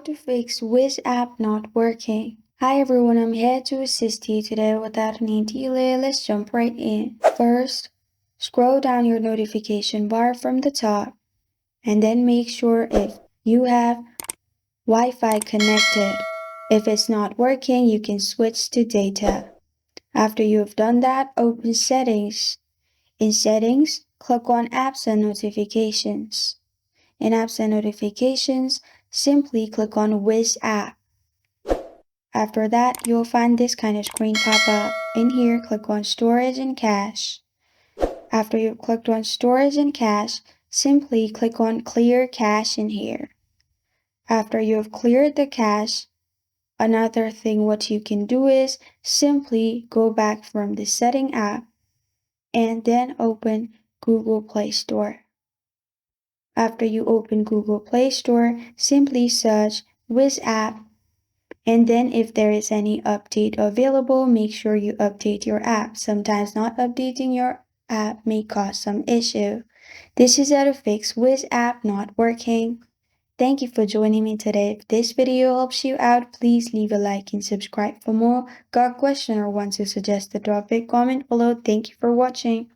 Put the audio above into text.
to fix Wizz app not working. Hi everyone, I'm here to assist you today. Without any delay, let's jump right in. First, scroll down your notification bar from the top and then make sure if you have Wi-Fi connected. If it's not working, you can switch to data. After you've done that, open Settings. In Settings, click on Apps and Notifications. In Apps and Notifications, simply click on Wizz app. After that, you'll find this kind of screen pop up. In here, click on Storage and Cache. After you've clicked on Storage and Cache, simply click on Clear Cache in here. After you've cleared the cache, another thing what you can do is simply go back from the Setting app and then open Google Play Store. After you open Google Play Store, simply search Wizz app, and then if there is any update available, make sure you update your app. Sometimes not updating your app may cause some issue. This is how to fix Wizz app not working. Thank you for joining me today. If this video helps you out, please leave a like and subscribe for more. Got a question or want to suggest a topic? Comment below. Thank you for watching.